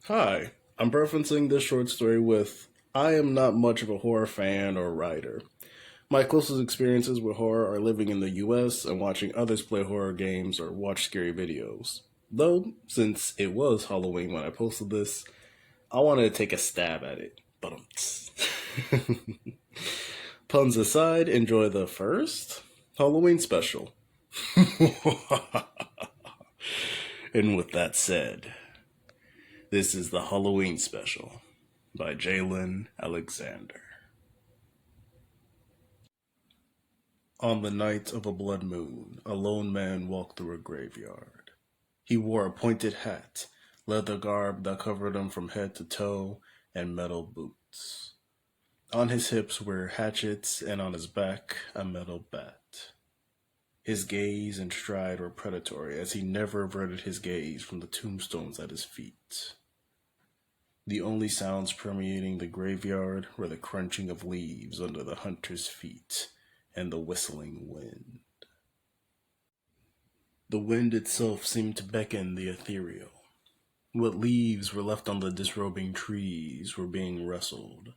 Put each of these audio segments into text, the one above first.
Hi, I'm preferencing this short story with I am not much of a horror fan or writer. My closest experiences with horror are living in the US and watching others play horror games or watch scary videos. Though, since it was Halloween when I posted this, I wanted to take a stab at it. But puns aside, enjoy the first Halloween special. And with that said, this is the Halloween special by Jalen Alexander. On the night of a blood moon, a lone man walked through a graveyard. He wore a pointed hat, leather garb that covered him from head to toe, and metal boots. On his hips were hatchets, and on his back, a metal bat. His gaze and stride were predatory, as he never averted his gaze from the tombstones at his feet. The only sounds permeating the graveyard were the crunching of leaves under the hunter's feet and the whistling wind. The wind itself seemed to beckon the ethereal. What leaves were left on the disrobing trees were being rustled.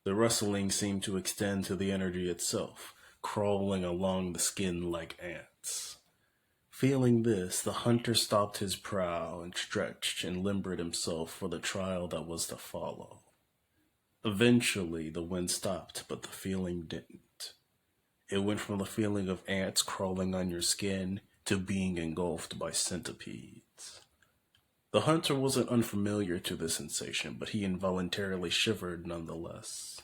The rustling seemed to extend to the energy itself, crawling along the skin like ants. Feeling this, the hunter stopped his prow and stretched and limbered himself for the trial that was to follow. Eventually, the wind stopped, but the feeling didn't. It went from the feeling of ants crawling on your skin to being engulfed by centipedes. The hunter wasn't unfamiliar to this sensation, but he involuntarily shivered nonetheless.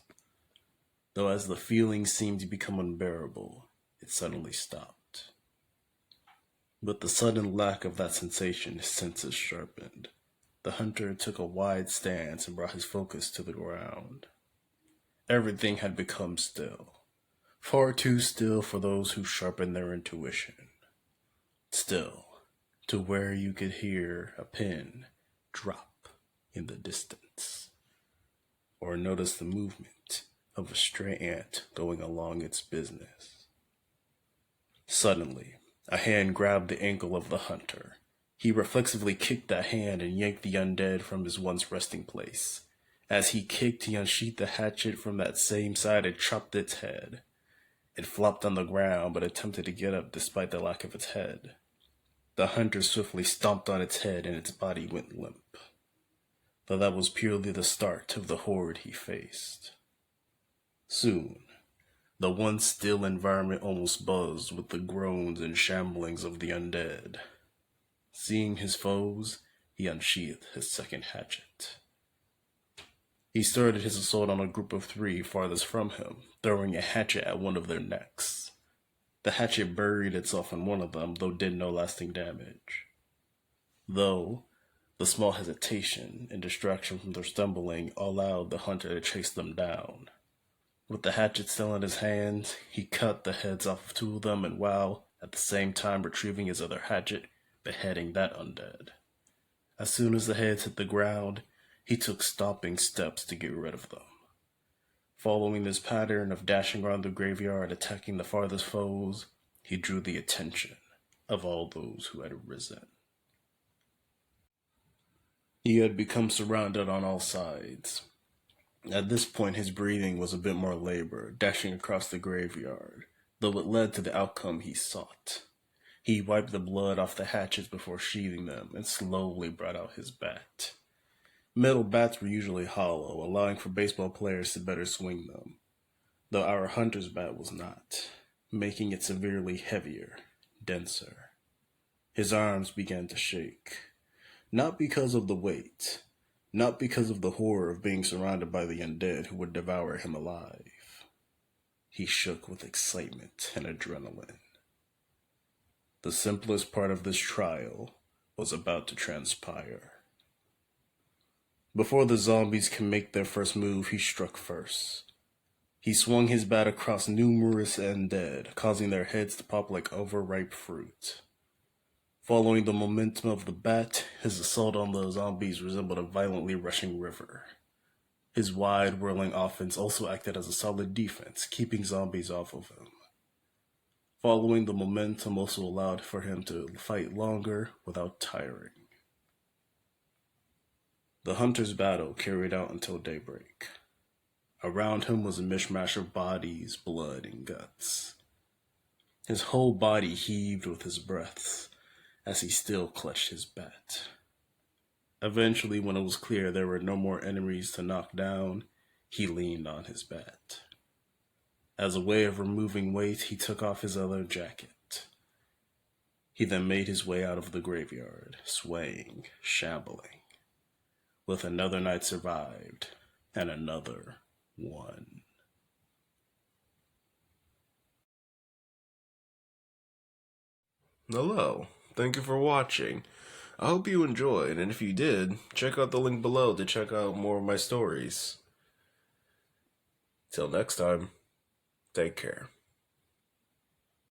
Though as the feeling seemed to become unbearable, it suddenly stopped. With the sudden lack of that sensation, his senses sharpened. The hunter took a wide stance and brought his focus to the ground. Everything had become still. Far too still for those who sharpen their intuition. Still, to where you could hear a pin drop in the distance, or notice the movement of a stray ant going along its business. Suddenly, a hand grabbed the ankle of the hunter. He reflexively kicked that hand and yanked the undead from his once resting place. As he kicked, he unsheathed the hatchet from that same side and chopped its head. It flopped on the ground, but attempted to get up despite the lack of its head. The hunter swiftly stomped on its head and its body went limp. Though that was purely the start of the horde he faced. Soon, the once still environment almost buzzed with the groans and shamblings of the undead. Seeing his foes, he unsheathed his second hatchet. He started his assault on a group of three farthest from him, throwing a hatchet at one of their necks. The hatchet buried itself in one of them, though did no lasting damage. Though, the small hesitation and distraction from their stumbling allowed the hunter to chase them down. With the hatchet still in his hand, he cut the heads off of two of them and while at the same time retrieving his other hatchet, beheading that undead. As soon as the heads hit the ground, he took stomping steps to get rid of them. Following this pattern of dashing around the graveyard, attacking the farthest foes, he drew the attention of all those who had risen. He had become surrounded on all sides. At this point, his breathing was a bit more labored, dashing across the graveyard, though it led to the outcome he sought. He wiped the blood off the hatchets before sheathing them and slowly brought out his bat. Metal bats were usually hollow, allowing for baseball players to better swing them, though our hunter's bat was not, making it severely heavier, denser. His arms began to shake, not because of the weight, not because of the horror of being surrounded by the undead who would devour him alive. He shook with excitement and adrenaline. The simplest part of this trial was about to transpire. Before the zombies can make their first move, he struck first. He swung his bat across numerous undead, causing their heads to pop like overripe fruit. Following the momentum of the bat, his assault on the zombies resembled a violently rushing river. His wide, whirling offense also acted as a solid defense, keeping zombies off of him. Following the momentum also allowed for him to fight longer without tiring. The hunter's battle carried out until daybreak. Around him was a mishmash of bodies, blood, and guts. His whole body heaved with his breaths as he still clutched his bat. Eventually, when it was clear there were no more enemies to knock down, he leaned on his bat. As a way of removing weight, he took off his other jacket. He then made his way out of the graveyard, swaying, shambling. With another night survived, and another one. Hello, thank you for watching. I hope you enjoyed, and if you did, check out the link below to check out more of my stories. Till next time, take care.